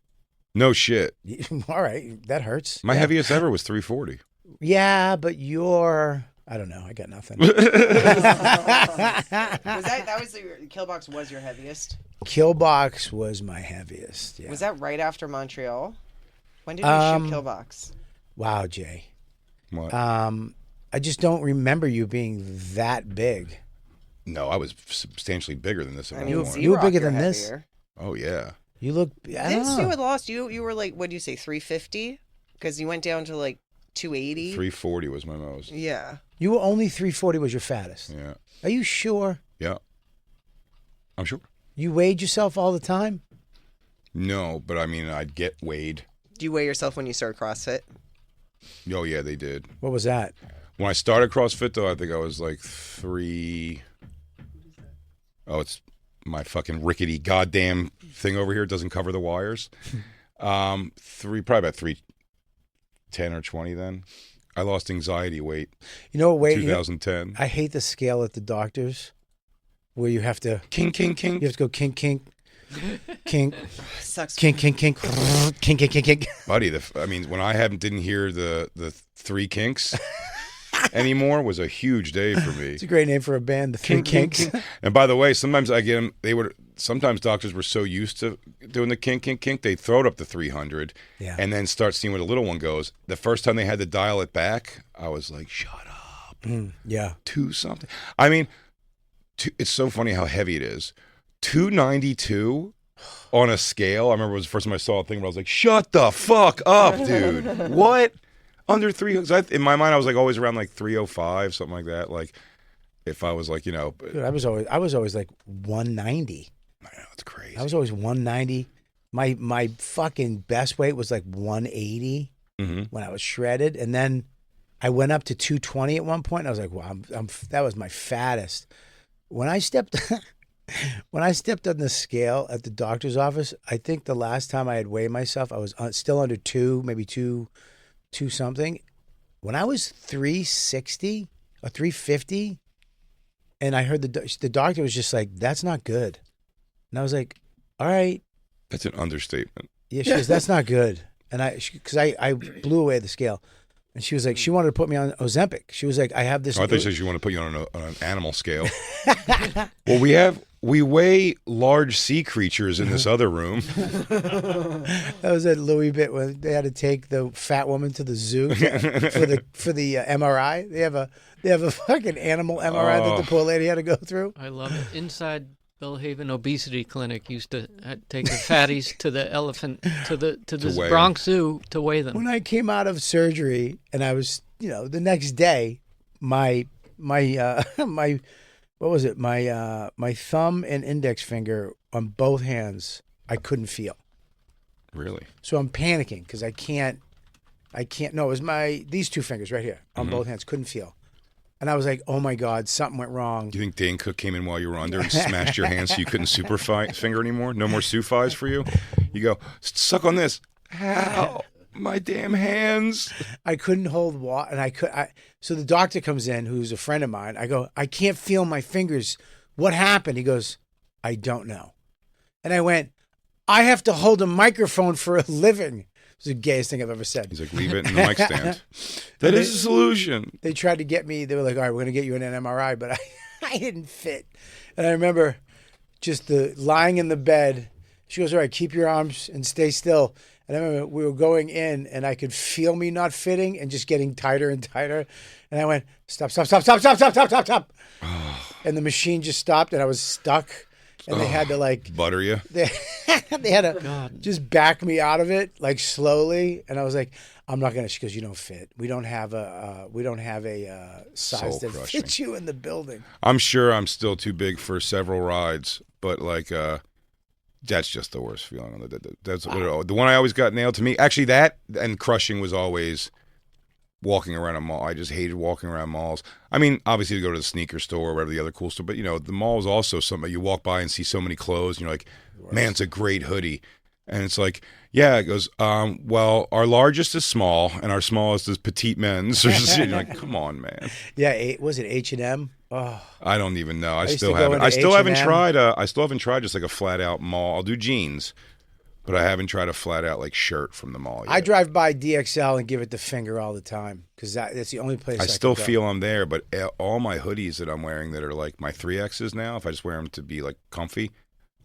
No shit. All right, that hurts. My heaviest ever was 340. Yeah, but you're... I don't know. I got nothing. Was that was your Killbox was your heaviest? Killbox was my heaviest. Yeah. Was that right after Montreal? When did you shoot Killbox? Wow, Jay. What? I just don't remember you being that big. No, I was substantially bigger than this. I mean, You were bigger than this. heavier. Oh, yeah. You look... Since you had lost, you were like, what do you say, 350? Because you went down to like 280? 340 was my most. Yeah. You were only 340 was your fattest. Yeah. Are you sure? Yeah. I'm sure. You weighed yourself all the time? No, but I mean, I'd get weighed. Do you weigh yourself when you start CrossFit? Oh, yeah, they did. What was that? When I started CrossFit, though, I think I was like 3... Oh, it's my fucking rickety goddamn thing over here. It doesn't cover the wires. Probably about 310 or 20 then. I lost anxiety weight. You know what weight? 2010. I hate the scale at the doctors where you have to... Kink. You have to go kink, kink, Sucks. kink, kink. Buddy, I mean, when I didn't hear the three kinks anymore was a huge day for me. It's a great name for a band, the Three Kinks. And by the way, sometimes I get them, sometimes doctors were so used to doing the kink, they'd throw it up to 300 and then start seeing where the little one goes. The first time they had to dial it back, I was like, shut up. Yeah. 2 something. I mean, it's so funny how heavy it is. 292 on a scale. I remember it was the first time I saw a thing where I was like, shut the fuck up, dude. What? Under 300? In my mind, I was like always around like 305, something like that. Like if I was like, Dude, I was always like 190. I know, it's crazy. I was always 190. My fucking best weight was like 180 when I was shredded, and then I went up to 220 at one point. And I was like, "Wow, that was my fattest." When I stepped on the scale at the doctor's office, I think the last time I had weighed myself, I was still under 2, maybe 2 something. When I was 360 or 350, and I heard the doctor was just like, "That's not good," and I was like, "All right." That's an understatement. Yeah, she goes, "That's not good," and because I blew away the scale, and she was like, she wanted to put me on Ozempic. She was like, "I have this." Oh, I thought she wanted to put you on an animal scale. Well, we weigh large sea creatures in this other room. That was at Louis bit when they had to take the fat woman to the zoo for the MRI. They have a fucking animal MRI that the poor lady had to go through. I love it. Inside Bellhaven Obesity Clinic used to take the fatties to the elephant to the Bronx Zoo to weigh them. When I came out of surgery and I was, the next day, my what was it? My thumb and index finger on both hands, I couldn't feel. Really? So I'm panicking because I can't. No, it was these 2 fingers right here on both hands, couldn't feel. And I was like, oh my God, something went wrong. Do you think Dane Cook came in while you were under and smashed your hands so you couldn't super finger anymore? No more Sufis for you? You go, suck on this. Ow, my damn hands. I couldn't hold water. And so the doctor comes in, who's a friend of mine. I go, I can't feel my fingers. What happened? He goes, I don't know. And I went, I have to hold a microphone for a living. It's the gayest thing I've ever said. He's like, leave it in the mic stand. That is a solution. They tried to get me. They were like, all right, we're going to get you an MRI. But I didn't fit. And I remember just lying in the bed. She goes, all right, keep your arms and stay still. And I remember we were going in and I could feel me not fitting and just getting tighter and tighter. And I went, stop. And the machine just stopped and I was stuck. And they had to butter you. They had to just back me out of it slowly. And I was like, I'm not gonna. She goes, you don't fit. We don't have a size that fits you in the building. I'm sure I'm still too big for several rides, but that's just the worst feeling. That's the one I always got nailed to me. Actually, that and crushing was always walking around a mall. I just hated walking around malls. I mean, obviously, you go to the sneaker store or whatever the other cool store, but the mall is also something you walk by and see so many clothes, and you're like, man, it's a great hoodie. And it's like, yeah, it goes, well, our largest is small, and our smallest is petite men's. You're like, come on, man. Yeah, was it H&M? Oh. I don't even know. I used still to go haven't. into I still haven't H&M. tried. I still haven't tried just like a flat out mall. I'll do jeans, but I haven't tried a flat out like shirt from the mall yet. I drive by DXL and give it the finger all the time because that's the only place I still can go. feel I'm there, but all my hoodies that I'm wearing that are like my 3Xs now, if I just wear them to be like comfy,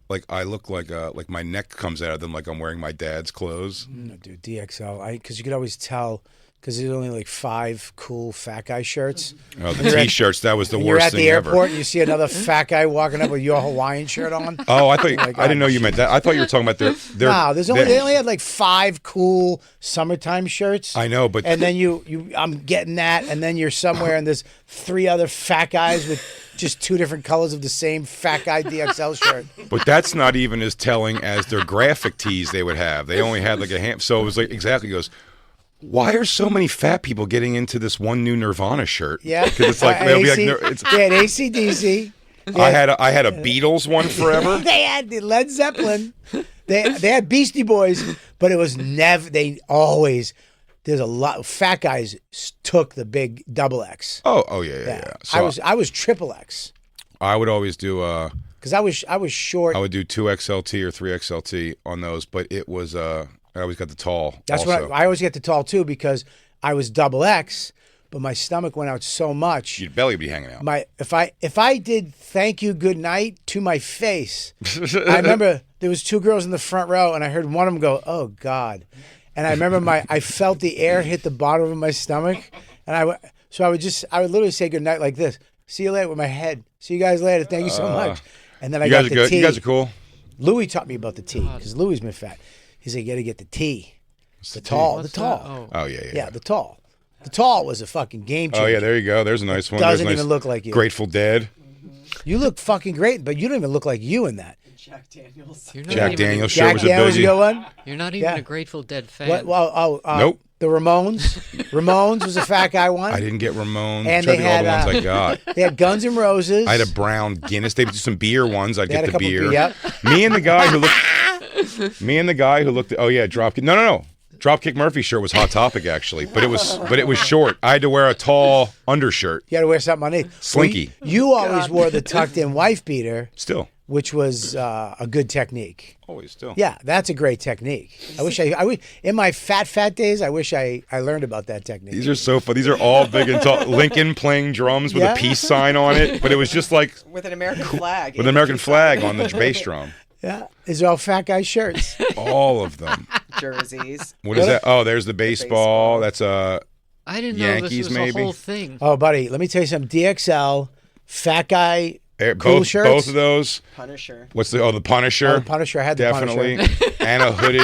like I look like my neck comes out of them like I'm wearing my dad's clothes. No, dude, DXL. Because you could always tell because there's only like 5 cool fat guy shirts. Oh, the T-shirts, that was the You're worst at thing the ever. airport and you see another fat guy walking up with your Hawaiian shirt on. Oh, I thought I God. didn't know you meant that. I thought you were talking about their No, they only had like 5 cool summertime shirts. I know, but and then I'm getting that, and then you're somewhere and there's 3 other fat guys with just 2 different colors of the same fat guy DXL shirt. But that's not even as telling as their graphic tees they would have. They only had like a hand. So it was like exactly goes. Why are so many fat people getting into this one new Nirvana shirt? Yeah, because it's like they'll be like, they had AC/DC. I had a Beatles one forever. They had the Led Zeppelin. They had Beastie Boys, but it was never. There's a lot. Fat guys took the big XXX. Oh yeah. So I was XXX. I would always do because I was short. I would do 2XLT or 3XLT on those, but it was I always got the tall. That's also. what I always get the tall too because I was XX, but my stomach went out so much. Your belly would be hanging out. If I did thank you good night to my face, I remember there was 2 girls in the front row and I heard one of them go, "Oh God," and I remember I felt the air hit the bottom of my stomach, and I would literally say good night like this. See you later with my head. See you guys later. Thank you so much. And then I got the tea. You guys are cool. Louis taught me about the tea because Louis been fat. He said, you got to get the tea. The tall. Oh, yeah. Yeah, the tall. The tall was a fucking game changer. Oh, yeah, there you go. There's a nice one. Doesn't even look like you. Grateful Dead. You look fucking great, but you don't even look like you in that. Jack Daniels. Jack Daniels shirt Jack was a Daniels, biggie. you know what? You're not even a Grateful Dead fan. Nope. The Ramones. Ramones was a fat guy one. I didn't get Ramones. And Tried they to get all had, the ones I got. They had Guns N' Roses. I had a brown Guinness. They would do some beer ones. I'd get the beer. Yep. Me and the guy who looked. Oh yeah, Dropkick. No. Dropkick Murphy's shirt was Hot Topic actually, but it was short. I had to wear a tall undershirt. You had to wear something underneath. Slinky. You always wore the tucked in wife beater. Still. Which was a good technique. Always still. Yeah, that's a great technique. I wish in my fat days, I wish I learned about that technique. These are so fun. These are all big and tall. Lincoln playing drums with a peace sign on it, but it was just like with an American flag. With an American flag on the bass drum. Yeah, these are all fat guy shirts. All of them. Jerseys. What is that? Oh, there's the baseball. That's I didn't know Yankees, this was maybe. a whole thing. Oh, buddy, let me tell you something. DXL, fat guy, cool both, shirts. Both of those. Punisher. What's the Punisher? Oh, the Punisher. I had the Definitely. Punisher. And a hooded.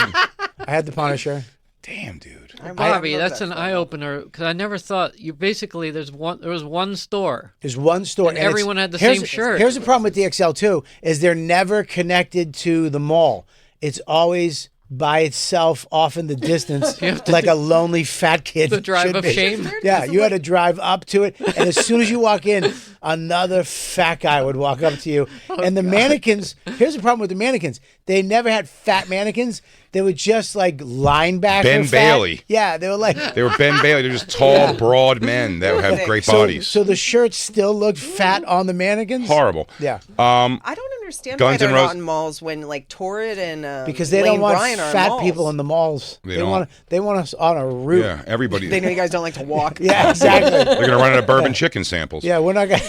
I had the Punisher. Damn, dude. Bobby, that's an eye opener because I never thought you basically there was one store. There's one store, and everyone had the same shirt. Here's the problem with DXL too: is they're never connected to the mall. It's always by itself, off in the distance, like a lonely fat kid. The drive of shame. Yeah, you had to drive up to it, and as soon as you walk in, another fat guy would walk up to you. And the mannequins. Here's the problem with the mannequins: they never had fat mannequins. They were just like linebacker Ben fat. Bailey. Yeah, they were like They were Ben Bailey. They're just tall, broad men that have great bodies. So the shirts still looked fat on the mannequins. Horrible. Yeah. I don't understand why Guns they're N' not Roses- in malls when like Torrid and Because they Lane don't want Bryant are in fat malls. people in the malls. They don't. They want us on a route. Yeah, everybody. They know you guys don't like to walk. Yeah, exactly. They're gonna run out of bourbon chicken samples. Yeah, we're not gonna.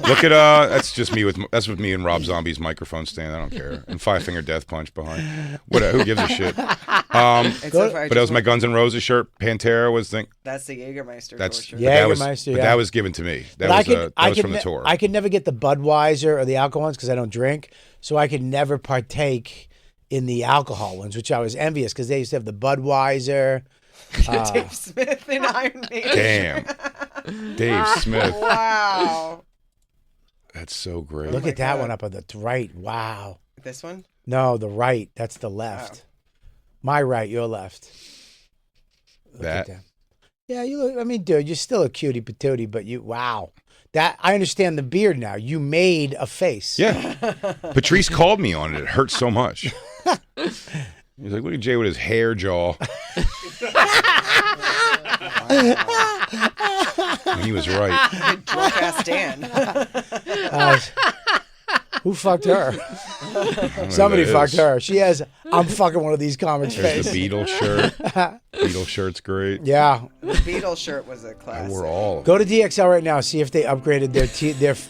Look at that's just me with me and Rob Zombie's microphone stand. I don't care. And 5-finger death punch behind. Who gives a shit? It's so funny, But that was my Guns N' Roses shirt. Pantera was thing. That's the Jägermeister. That's shirt. Jägermeister, But that was given to me. That was from the tour. I could never get the Budweiser or the alcohol ones because I don't drink, so I could never partake in the alcohol ones, which I was envious because they used to have the Budweiser. Dave Smith in Iron Maiden. Damn, Dave Smith. Wow. That's so great. Look at that one up on the right. Wow. This one? No, the right. That's the left. Oh. My right, your left. Look That? at Yeah, you look. I mean, dude, you're still a cutie patootie, but wow. That I understand the beard now. You made a face. Yeah. Patrice called me on it. It hurt so much. He's like, look at Jay with his hair jaw. And he was right. Drunk ass Dan. Who fucked her? Somebody fucked her. She has, I'm fucking one of these comics There's face. the Beatles shirt. Beatles shirt's great. Yeah. The Beatles shirt was a I classic. wore all of Go to DXL right now. See if they upgraded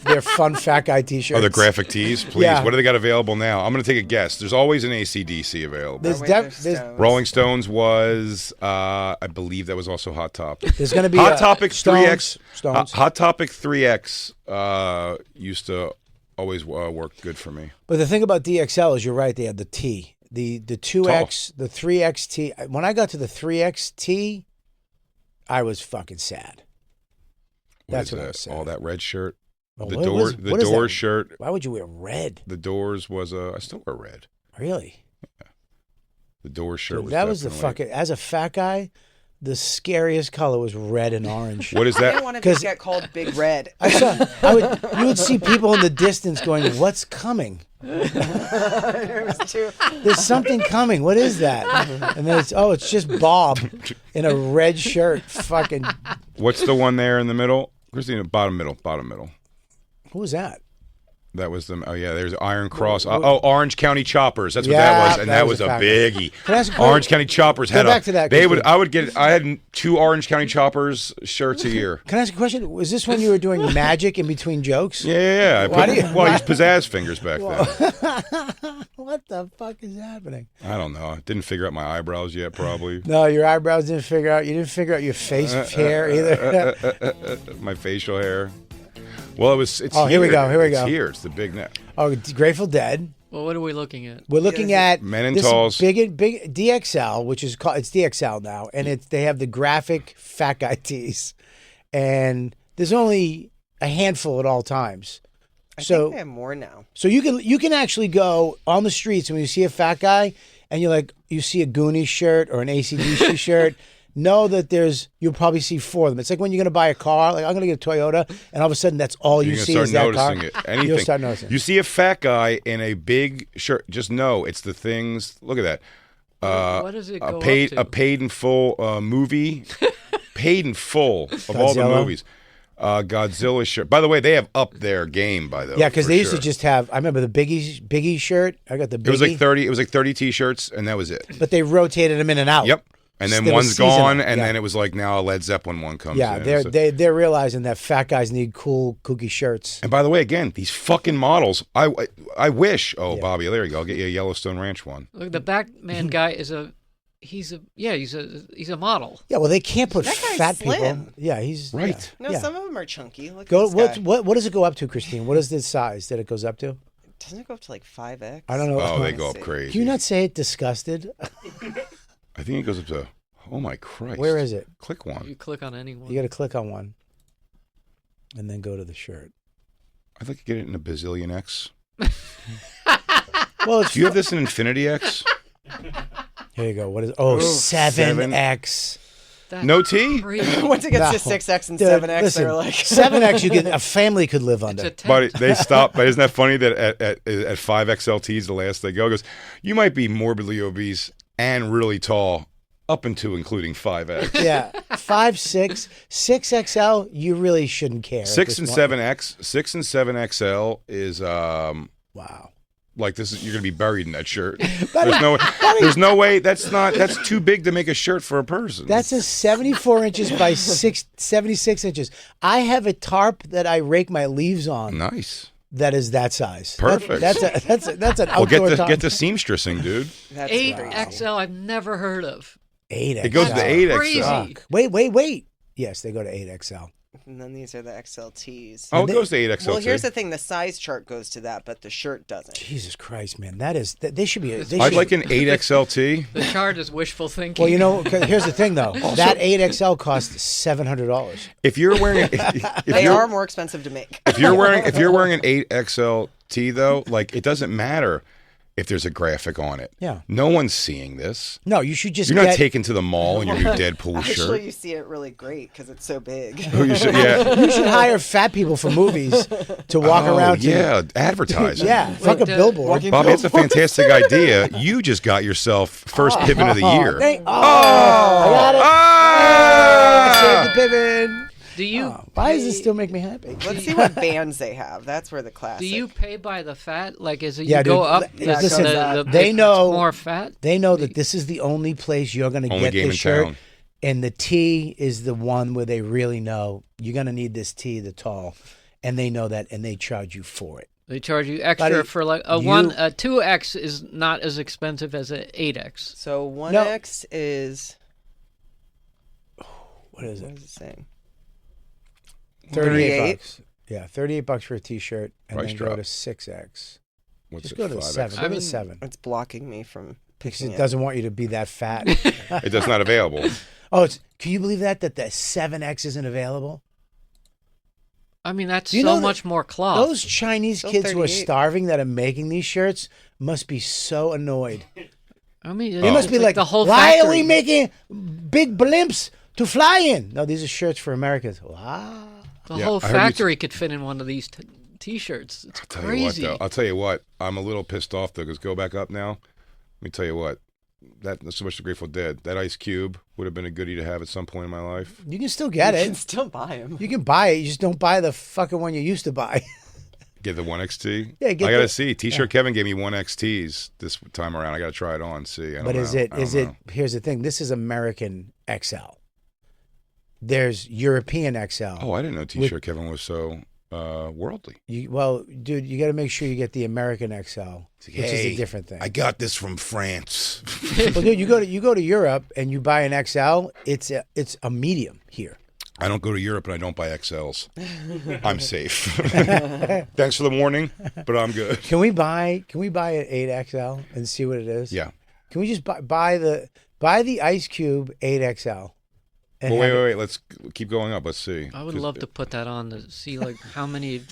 their fun fat guy t-shirts. Oh, the graphic tees? Please. Yeah. What do they got available now? I'm going to take a guess. There's always an AC/DC available. There's Rolling Stones was, I believe that was also Hot Topic. There's going to be Hot Topic 3X. Stones. Hot Topic 3X used to always work good for me. But the thing about DXL is you're right. They had the T, the 2X, the 3XT. When I got to the 3XT, I was fucking sad. That's what I was saying. All that red shirt. Oh, The what is Doors that? shirt. Why would you wear red? The Doors was I still wear red. Really? The Doors shirt Dude, was that was the definitely- fucking. As a fat guy, the scariest color was red and orange. What is I didn't that? want to 'Cause- get called Big Red. You would see people in the distance going, "What's coming? There was two. There's something coming. What is that?" And then it's just Bob in a red shirt. Fucking. What's the one there in the middle? Christina, bottom middle. Who was that? That was them. Oh yeah, there's Iron Cross. Orange County Choppers. That's what Yeah, that was, and that that was was a a fact. biggie. Can I ask a question? Orange County Choppers had back to that, They Christine. would. I had 2 Orange County Choppers shirts a year. Can I ask a question? Was this when you were doing magic in between jokes? Yeah. Why do you- I used pizzazz fingers back then. What the fuck is happening? I don't know. I didn't figure out my eyebrows yet. Probably No, your eyebrows didn't figure out. You didn't figure out your face hair either. my facial hair. Well, it's Oh, here we go, here we It's go. here. It's the big neck. Oh, Grateful Dead. Well, what are we looking at? We're looking at Men in this Talls. big DXL, which is called, it's DXL now, and they have the graphic fat guy tees, and there's only a handful at all times. I So think they have more now. so you can actually go on the streets and when you see a fat guy and you see a Goonies shirt or an AC/DC shirt. Know that you'll probably see 4 of them. It's like when you're going to buy a car. Like I'm going to get a Toyota, and all of a sudden that's all you You're see gonna is start that car. noticing it. Anything. You'll start noticing. You see a fat guy in a big shirt. Just know it's the things. Look at that. What does it a go paid up to? a paid in full movie, paid in full of all the Godzilla? movies. Godzilla shirt. By the way, they have upped their game. Yeah, because for they used sure. to just have. I remember the Biggie shirt. I got the Biggie. It was like 30. It was like 30 T-shirts, and that was it. But they rotated them in and out. Yep. And then They were one's seasonal, gone, and yeah. then it was like now a Led Zeppelin one comes Yeah, in. they're realizing that fat guys need cool, kooky shirts. And by the way, again, these fucking models. I wish. Oh, Bobby, there you go. I'll get you a Yellowstone Ranch one. Look, the Batman guy is he's a model. Yeah, well, they can't put That guy's fat slim. people. Yeah, he's Right. No, Yeah. some of them are chunky. Look Go. at this guy. What does it go up to, Christine? What is the size that it goes up to? Doesn't it go up to like 5X? I don't know. Oh, they go up see. crazy. Can you not say it disgusted? I think it goes up to. Oh my Christ! Where is it? Click You one. click on anyone. You got to click on one, and then go to the shirt. I'd like to get it in a bazillion X. Well, it's Do you have this in Infinity X? here. You go. What is? Oh, 7X. That's No T? crazy. Once it gets to No. 6X and Dude, 7X, listen, they're like 7X. A family could live It's under. a tent. But they stop. But isn't that funny that at 5XLTs, the last they go, goes, you might be morbidly obese and really tall, up into including 5X. Yeah, 5, 6, 6XL. You really shouldn't care. at 6 this and point. 7X, 6 and 7XL is Wow. like this is you're gonna be buried in that shirt. There's no way that's too big to make a shirt for a person. That's a 74 inches by 76 inches. I have a tarp that I rake my leaves on. nice. That is that size. Perfect. That's an Well, outdoor tarp. get the seamstressing, dude. that's 8XL I've never heard of. 8XL. It goes to 8XL. Crazy. Fuck. Wait. Yes, they go to 8XL. And then these are the XLTs. Oh, it goes to 8XL. Well, here's too. the thing: the size chart goes to that, but the shirt doesn't. Jesus Christ, man. They should be. They I'd should, like an 8XLT. The chart is wishful thinking. well, you know, 'cause here's the thing, though. That 8XL costs $700. If you're wearing if They you're, are more expensive to make. if you're wearing an 8XLT though, like it doesn't matter. if there's a graphic on it. Yeah. No one's seeing this. No, you should just You're not get. taken to the mall in your new Deadpool Actually, shirt. you see it really great because it's so big. Oh, you should, yeah. You should hire fat people for movies to walk around. Yeah, advertising. Yeah, fuck a billboard. Bobby, that's a fantastic idea. You just got yourself first pivot of the year. I got it. Ah! Save the pivot. Do you? Why does this still make me happy? Let's see what bands they have. That's where the classic. Do you pay by the fat? Like, is it Yeah, you go dude, up? listen, they they know more fat. They know that this is the only place you're going to Only get game this in shirt. town. And the tee is the one where they really know you're going to need this tee, the tall, and they know that, and they charge you for it. They charge you extra Buddy, for like a 2X is not as expensive as a 8X. So 1X is. What is What it? is it saying? 38 bucks. Yeah, $38 for a t-shirt, and Price then drop. go to 6X. What's Just it, go to 5X? 7. Go to 7. It's blocking me from Because picking it it. doesn't want you to be that fat. It does not available. Oh, can you believe that the 7X isn't available? I mean, that's You so know that much more cloth. Those Chinese Still kids who are 38. starving that are making these shirts must be so annoyed. I mean, They must it's be like, the whole why factory. are we making big blimps to fly in? No, these are shirts for Americans. Wow. The Yeah, whole I heard you factory could fit in one of these T-shirts. It's Tell you crazy. what, though. I'll tell you what. I'm a little pissed off though, because go back up now. Let me tell you what. That's so much the Grateful Dead. That Ice Cube would have been a goodie to have at some point in my life. You can still get You can it. still buy them. You can buy it. You just don't buy the fucking one you used to buy. Get the 1XT. Yeah, get I gotta the- see. T-shirt Kevin gave me 1XTs this time around. I gotta try it on. See. I don't But is know. it? I don't Is it? know. Here's the thing. This is American XL. There's European XL. Oh, I didn't know T-shirt Kevin was so worldly. Well, dude, you got to make sure you get the American XL, which is a different thing. I got this from France. Well, dude, you go to Europe and you buy an XL. It's a medium here. I don't go to Europe and I don't buy XLs. I'm safe. Thanks for the warning, but I'm good. Can we buy an 8XL and see what it is? Yeah. Can we just buy the Ice Cube 8XL? Well, wait. Let's keep going up. Let's see. I would love to put that on to see like how many.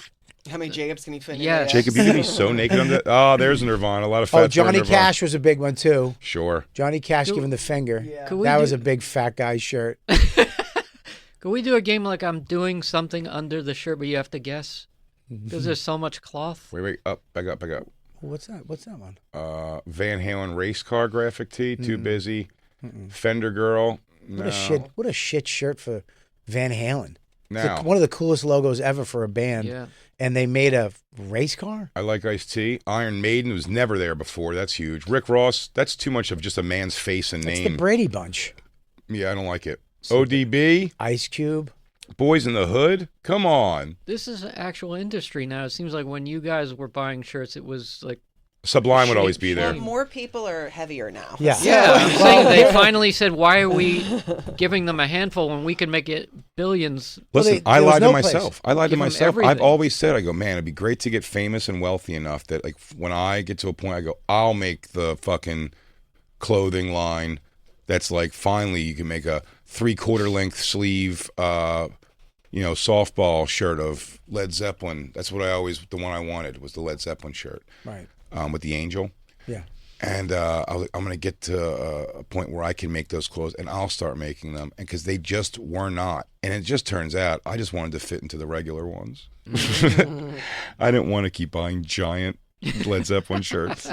How many Jacobs can you fit in? Yes. your Jacob, you can be so naked on that. Oh, there's Nirvana. A lot of fat. Oh, Johnny Nirvana. Cash was a big one too. Sure. Johnny Cash giving the finger. Yeah. Could we That was do- a big fat guy shirt. Could we do a game like I'm doing something under the shirt, but you have to guess? Because there's so much cloth. Wait. Up. Back up. What's that? What's that one? Van Halen race car graphic tee. Too busy. Fender girl. No. What a shit shirt for Van Halen. It's Now, one of the coolest logos ever for a band. Yeah. And they made a race car? I like Ice-T. Iron Maiden was never there before. That's huge. Rick Ross. That's too much of just a man's face and It's the name. Brady Bunch. Yeah, I don't like it. ODB. Ice Cube. Boys in the Hood. Come on. This is an actual industry now. It seems like when you guys were buying shirts, it was like. Sublime would always be there. Well, more people are heavier now. Yeah. Yeah, I'm saying they finally said, why are we giving them a handful when we can make it billions? Listen, Well, I there was lied no to place. myself. I lied to Give 'em myself. I've everything. always said, I go, man, it'd be great to get famous and wealthy enough that, like, when I get to a point, I go, I'll make the fucking clothing line that's like, finally, you can make a 3/4 length sleeve, softball shirt of Led Zeppelin. That's what the one I wanted was the Led Zeppelin shirt. Right. With the angel. Yeah. And I was like, I'm going to get to a point where I can make those clothes, and I'll start making them. And because they just were not. And it just turns out I just wanted to fit into the regular ones. I didn't want to keep buying giant Led Zeppelin shirts.